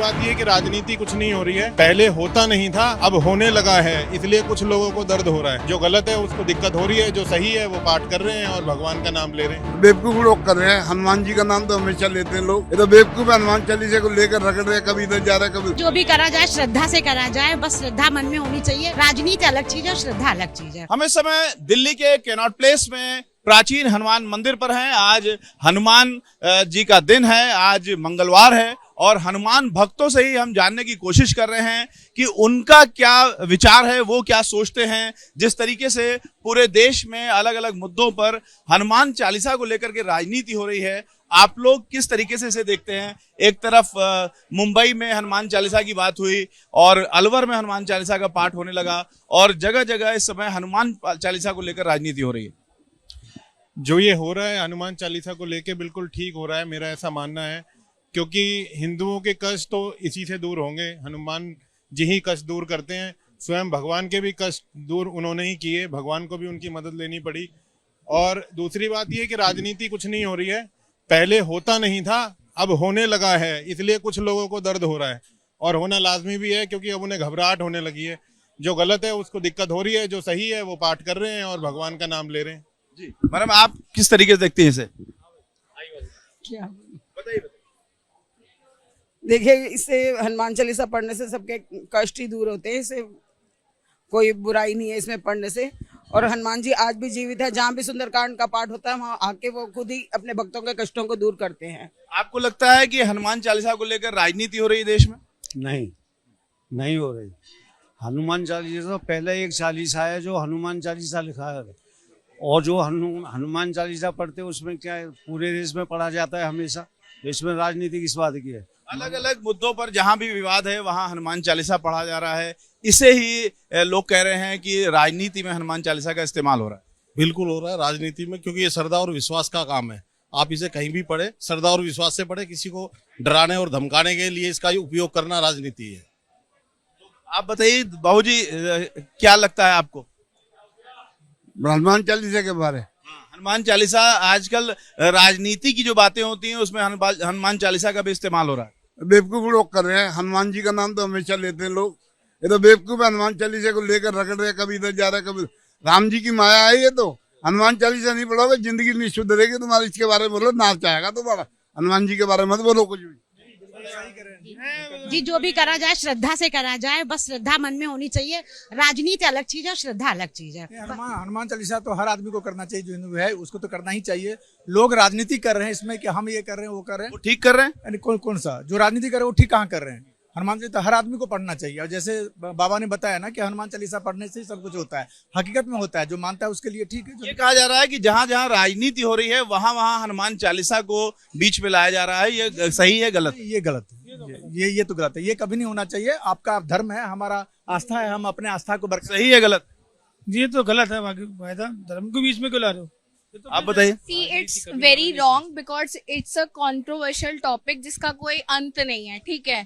बात ये है कि राजनीति कुछ नहीं हो रही है, पहले होता नहीं था, अब होने लगा है, इसलिए कुछ लोगों को दर्द हो रहा है। जो गलत है उसको दिक्कत हो रही है, जो सही है वो पाठ कर रहे हैं और भगवान का नाम ले रहे हैं। बेवकूफ लोग कर रहे हैं, हनुमान जी का नाम तो हमेशा लेते हैं लोग। ये तो बेवकूफ हनुमान चालीसा को लेकर रगड़ रहे, कभी इधर जा रहा है, कभी जो भी करा जाए श्रद्धा से करा जाए, बस श्रद्धा मन में होनी चाहिए। राजनीति अलग चीज है, श्रद्धा अलग चीज है। हम इस समय दिल्ली के कैनॉट प्लेस में प्राचीन हनुमान मंदिर पर हैं। आज हनुमान जी का दिन है, आज मंगलवार है और हनुमान भक्तों से ही हम जानने की कोशिश कर रहे हैं कि उनका क्या विचार है, वो क्या सोचते हैं। जिस तरीके से पूरे देश में अलग अलग मुद्दों पर हनुमान चालीसा को लेकर के राजनीति हो रही है, आप लोग किस तरीके से इसे देखते हैं। एक तरफ मुंबई में हनुमान चालीसा की बात हुई और अलवर में हनुमान चालीसा का पाठ होने लगा और जगह जगह इस समय हनुमान चालीसा को लेकर राजनीति हो रही है। जो ये हो रहा है हनुमान चालीसा को लेके बिल्कुल ठीक हो रहा है, मेरा ऐसा मानना है, क्योंकि हिंदुओं के कष्ट तो इसी से दूर होंगे। हनुमान जी ही कष्ट दूर करते हैं, स्वयं भगवान के भी कष्ट दूर उन्होंने ही किए, भगवान को भी उनकी मदद लेनी पड़ी। और दूसरी बात ये कि राजनीति कुछ नहीं हो रही है, पहले होता नहीं था, अब होने लगा है, इसलिए कुछ लोगों को दर्द हो रहा है और होना लाजमी भी है, क्योंकि अब उन्हें घबराहट होने लगी है। जो गलत है उसको दिक्कत हो रही है, जो सही है वो पाठ कर रहे हैं और भगवान का नाम ले रहे हैं। जी मैडम, आप किस तरीके से देखते हैं इसे? क्या बताइए। देखिए, इससे हनुमान चालीसा पढ़ने से सबके कष्ट ही दूर होते हैं, इससे कोई बुराई नहीं है इसमें पढ़ने से। और हनुमान जी आज भी जीवित है, जहाँ भी सुंदरकांड का पाठ होता है वहाँ आके वो खुद ही अपने भक्तों के कष्टों को दूर करते हैं। आपको लगता है कि हनुमान चालीसा को लेकर राजनीति हो रही है देश में? नहीं, नहीं हो रही। हनुमान चालीसा तो पहले एक चालीसा है जो हनुमान चालीसा लिखा है, और जो हनुमान चालीसा पढ़ते हैं उसमें क्या है, पूरे देश में पढ़ा जाता है हमेशा। इसमें राजनीति किस बात की है? अलग अलग मुद्दों पर जहां भी विवाद है वहां हनुमान चालीसा पढ़ा जा रहा है। इसे ही लोग कह रहे हैं कि राजनीति में हनुमान चालीसा का इस्तेमाल हो रहा है। बिल्कुल हो रहा है राजनीति में, क्योंकि ये श्रद्धा और विश्वास का काम है। आप इसे कहीं भी पढ़े, श्रद्धा और विश्वास से पढ़े, किसी को डराने और धमकाने के लिए इसका उपयोग करना राजनीति है। आप बताइए बाबूजी, क्या लगता है आपको हनुमान चालीसा के बारे? हनुमान चालीसा आजकल राजनीति की जो बातें होती हैं उसमें हनुमान चालीसा का भी इस्तेमाल हो रहा है। बेवकूफ लोग कर रहे हैं, हनुमान जी का नाम तो हमेशा लेते हैं लोग। ये तो बेवकूफ हनुमान चालीसा को लेकर रगड़ रहे, कभी इधर जा रहा है, कभी राम जी की माया है। ये तो हनुमान चालीसा नहीं पढ़ोगे जिंदगी नहीं सुधरेगी तुम्हारी। इसके बारे में बोलो, नाच आएगा तुम्हारा। हनुमान जी के बारे में मत बोलो कुछ भी। जी, जो भी करा जाए श्रद्धा से करा जाए, बस श्रद्धा मन में होनी चाहिए। राजनीति अलग चीज है, श्रद्धा अलग चीज है। हनुमान चालीसा तो हर आदमी को करना चाहिए, जो हिंदू है उसको तो करना ही चाहिए। लोग राजनीति कर रहे हैं इसमें कि हम ये कर रहे हैं, वो कर रहे हैं। वो ठीक कर रहे हैं? यानी कौन सा जो राजनीति कर रहे हैं वो ठीक कहाँ कर रहे हैं? हनुमान चालीसा हर आदमी को पढ़ना चाहिए। और जैसे बाबा ने बताया ना कि हनुमान चालीसा पढ़ने से ही सब कुछ होता है, हकीकत में होता है। जो मानता है उसके लिए ठीक है। ये कहा जा रहा है कि जहां जहां राजनीति हो रही है वहां वहां हनुमान चालीसा को बीच में लाया जा रहा है। ये सही है गलत? ये गलत है, ये तो गलत है। ये कभी नहीं होना चाहिए। आपका धर्म है, हमारा आस्था है, हम अपने आस्था को सही है गलत? ये तो गलत है, बाकी फायदा धर्म को बीच में क्यों ला रहे हो? आप बताइए। See, it's very wrong because it's a controversial topic जिसका कोई अंत नहीं है, ठीक है।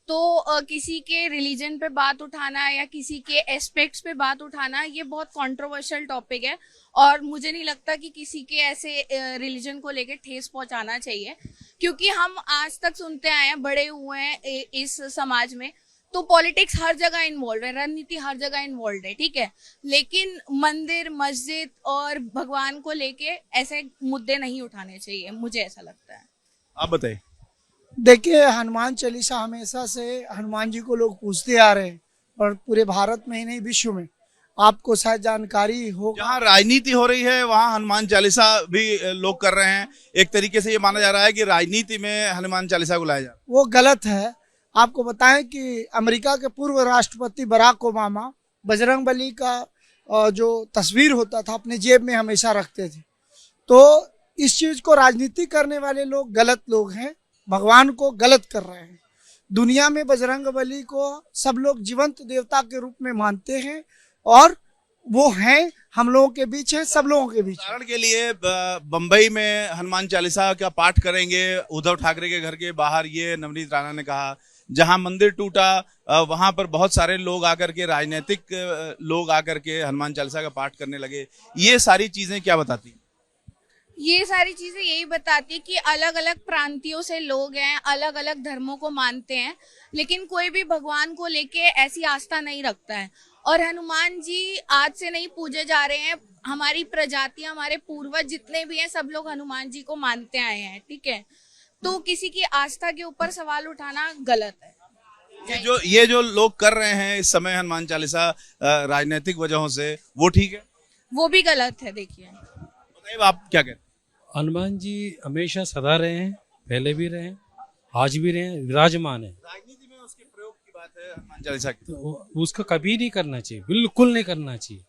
तो किसी के रिलीजन पे बात उठाना या किसी के एस्पेक्ट्स पे बात उठाना ये बहुत कंट्रोवर्शियल टॉपिक है और मुझे नहीं लगता कि किसी के ऐसे रिलीजन को लेके ठेस पहुंचाना चाहिए, क्योंकि हम आज तक सुनते आए हैं, बड़े हुए हैं इस समाज में। तो पॉलिटिक्स हर जगह इन्वॉल्व है, राजनीति हर जगह इन्वॉल्व है, ठीक है। लेकिन मंदिर, मस्जिद और भगवान को लेके ऐसे मुद्दे नहीं उठाने चाहिए, मुझे ऐसा लगता है। आप बताइए। देखिए, हनुमान चालीसा हमेशा से हनुमान जी को लोग पूछते आ रहे हैं और पूरे भारत में ही नहीं विश्व में, आपको शायद जानकारी हो। जहाँ राजनीति हो रही है वहाँ हनुमान चालीसा भी लोग कर रहे हैं। एक तरीके से ये माना जा रहा है कि राजनीति में हनुमान चालीसा को लाया जा रहा है। वो गलत है। आपको बताएं कि अमेरिका के पूर्व राष्ट्रपति बराक ओबामा बजरंगबली का जो तस्वीर होता था अपने जेब में हमेशा रखते थे। तो इस चीज को राजनीति करने वाले लोग गलत लोग हैं, भगवान को गलत कर रहे हैं। दुनिया में बजरंगबली को सब लोग जीवंत देवता के रूप में मानते हैं और वो हैं, हम लोगों के बीच है, सब लोगों के बीच। उदाहरण के लिए बंबई में हनुमान चालीसा का पाठ करेंगे उद्धव ठाकरे के घर के बाहर, ये नवनीत राणा ने कहा। जहां मंदिर टूटा वहां पर बहुत सारे लोग आकर के, राजनीतिक लोग आकर के हनुमान चालीसा का पाठ करने लगे। ये सारी चीजें क्या बताती हैं? ये सारी चीजें यही बताती है कि अलग अलग प्रांतियों से लोग हैं, अलग अलग धर्मों को मानते हैं, लेकिन कोई भी भगवान को लेके ऐसी आस्था नहीं रखता है। और हनुमान जी आज से नहीं पूजे जा रहे हैं, हमारी प्रजातियां, हमारे पूर्वज जितने भी हैं, सब लोग हनुमान जी को मानते आए हैं, ठीक है। तो किसी की आस्था के ऊपर सवाल उठाना गलत है। ये जो लोग कर रहे हैं इस समय हनुमान चालीसा राजनीतिक वजहों से, वो ठीक है? वो भी गलत है। देखिए, बताइए आप क्या कहते हैं? हनुमान जी हमेशा सदा रहे हैं, पहले भी रहे हैं, आज भी रहे हैं, विराजमान है। राजनीति में उसके प्रयोग की बात है हनुमान चालीसा की, तो उसका कभी नहीं करना चाहिए, बिल्कुल नहीं करना चाहिए।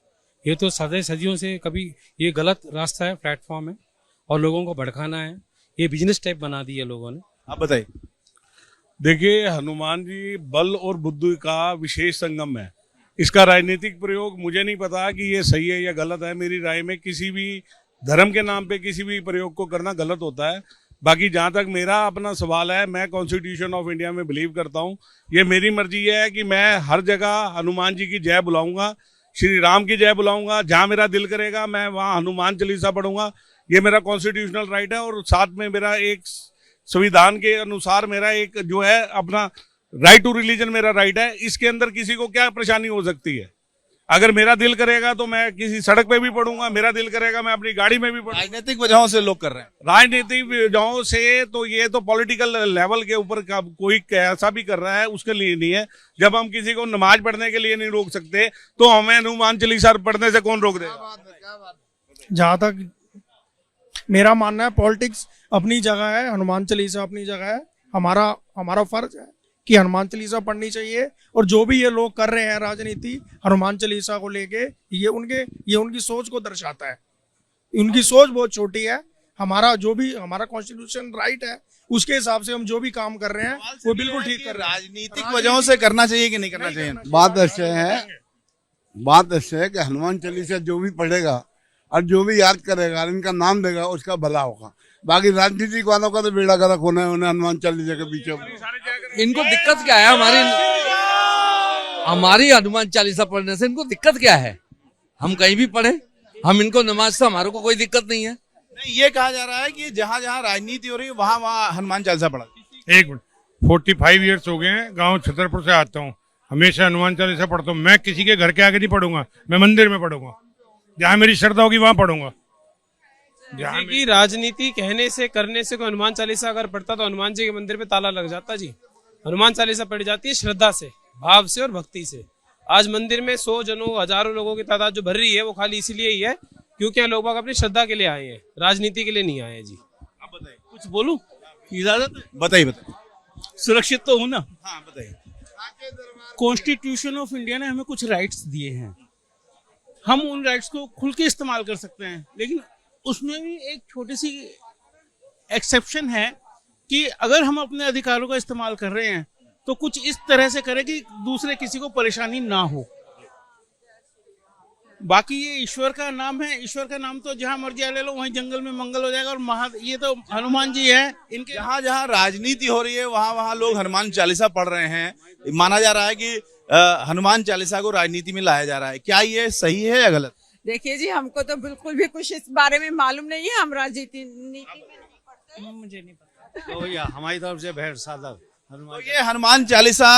ये तो सदियों से कभी, ये गलत रास्ता है, प्लेटफॉर्म है, और लोगों को भड़काना है, ये बिजनेस टाइप बना दिया लोगों ने। आप बताइए। देखिए, हनुमान जी बल और बुद्धि का विशेष संगम है। इसका राजनीतिक प्रयोग मुझे नहीं पता कि ये सही है या गलत है। मेरी राय में किसी भी धर्म के नाम पे किसी भी प्रयोग को करना गलत होता है। बाकी जहाँ तक मेरा अपना सवाल है, मैं कॉन्स्टिट्यूशन ऑफ इंडिया में बिलीव करता हूँ। ये मेरी मर्जी है कि मैं हर जगह हनुमान जी की जय बुलाऊंगा, श्री राम की जय बुलाऊंगा। जहाँ मेरा दिल करेगा मैं वहाँ हनुमान चालीसा पढ़ूंगा। ये मेरा कॉन्स्टिट्यूशनल राइट है, और साथ में मेरा एक संविधान के अनुसार मेरा एक जो है अपना राइट टू रिलीजन मेरा राइट है। इसके अंदर किसी को क्या परेशानी हो सकती है? अगर मेरा दिल करेगा तो मैं किसी सड़क पे भी पढ़ूंगा, मेरा दिल करेगा मैं अपनी गाड़ी में भी पढ़ूंगा। राजनीतिक वजहों से लोग कर रहे हैं। राजनीतिक वजहों से तो ये तो पॉलिटिकल लेवल के ऊपर कोई कैसा भी कर रहा है उसके लिए नहीं है। जब हम किसी को नमाज पढ़ने के लिए नहीं रोक सकते तो हमें हनुमान चालीसा पढ़ने से कौन रोक देगा? जहाँ तक मेरा मानना है, पॉलिटिक्स अपनी जगह है, हनुमान चालीसा अपनी जगह है। हमारा फर्ज है कि हनुमान चालीसा पढ़नी चाहिए। और जो भी ये लोग कर रहे हैं राजनीति हनुमान चालीसा को लेके, ये उनकी सोच को दर्शाता है। उनकी सोच बहुत छोटी है। हमारा कॉन्स्टिट्यूशन राइट है, उसके हिसाब से हम जो भी काम कर रहे हैं वो बिल्कुल ठीक कर रहे हैं। राजनीतिक वजहों से करना चाहिए कि नहीं करना चाहिए? बात ऐसे है कि हनुमान चालीसा जो भी पढ़ेगा और जो भी याद करेगा, इनका नाम देगा, उसका भला होगा। बाकी राजनीतिक वालों का तो बेड़ा गर्क होना है उन्हें हनुमान चालीसा के पीछे। इनको दिक्कत क्या है? हमारी हनुमान चालीसा पढ़ने से इनको दिक्कत क्या है? हम कहीं भी पढ़े, हम इनको नमाज से हमारे को कोई दिक्कत नहीं है। नहीं, ये कहा जा रहा है कि जहाँ जहाँ राजनीति हो रही है वहाँ हनुमान चालीसा पढ़ा। एक मिनट, 45 ईयर्स हो गए हैं, गांव छतरपुर से आता हूँ, हमेशा हनुमान चालीसा पढ़ता हूँ। मैं किसी के घर के आगे नहीं पढ़ूंगा, मैं मंदिर में पढ़ूंगा, जहाँ मेरी श्रद्धा होगी वहां पढ़ूंगा। जैसे कि राजनीति कहने से करने से कोई हनुमान चालीसा अगर पढ़ता तो हनुमान जी के मंदिर पे ताला लग जाता जी। हनुमान चालीसा पढ़ी जाती है श्रद्धा से, भाव से और भक्ति से। आज मंदिर में 100 जनों, हजारों लोगों की तादाद जो भर रही है वो खाली इसीलिए ही है क्योंकि यहाँ लोग अपनी श्रद्धा के लिए आए हैं, राजनीति के लिए नहीं आए हैं जी। आप बताइए। कुछ बोलूं? इजाजत? बताइए। सुरक्षित तो हूं ना? हाँ बताइए। कॉन्स्टिट्यूशन ऑफ इंडिया ने हमें कुछ राइट्स दिए हैं, हम उन राइट्स को खुल के इस्तेमाल कर सकते हैं, लेकिन उसमें भी एक छोटी सी एक्सेप्शन है कि अगर हम अपने अधिकारों का इस्तेमाल कर रहे हैं तो कुछ इस तरह से करें कि दूसरे किसी को परेशानी ना हो। बाकी ये ईश्वर का नाम है, ईश्वर का नाम तो जहां मर्जी ले लो, वहीं जंगल में मंगल हो जाएगा। और ये तो हनुमान जी हैं, इनके जहाँ जहाँ राजनीति हो रही है वहाँ वहाँ लोग हनुमान चालीसा पढ़ रहे हैं। माना जा रहा है कि हनुमान चालीसा को राजनीति में लाया जा रहा है। क्या ये सही है या गलत? देखिए जी, हमको तो बिल्कुल भी कुछ इस बारे में मालूम नहीं है। हम राजनीति में नहीं पढ़ते, मुझे नहीं पता। तो या हमारी तरफ से भेंट सादर तो ये हनुमान चालीसा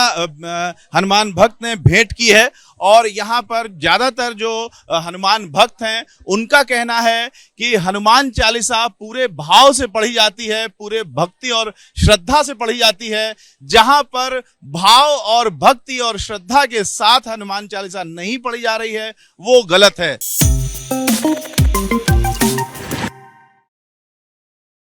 हनुमान भक्त ने भेंट की है। और यहाँ पर ज्यादातर जो हनुमान भक्त हैं उनका कहना है कि हनुमान चालीसा पूरे भाव से पढ़ी जाती है, पूरे भक्ति और श्रद्धा से पढ़ी जाती है। जहाँ पर भाव और भक्ति और श्रद्धा के साथ हनुमान चालीसा नहीं पढ़ी जा रही है वो गलत है।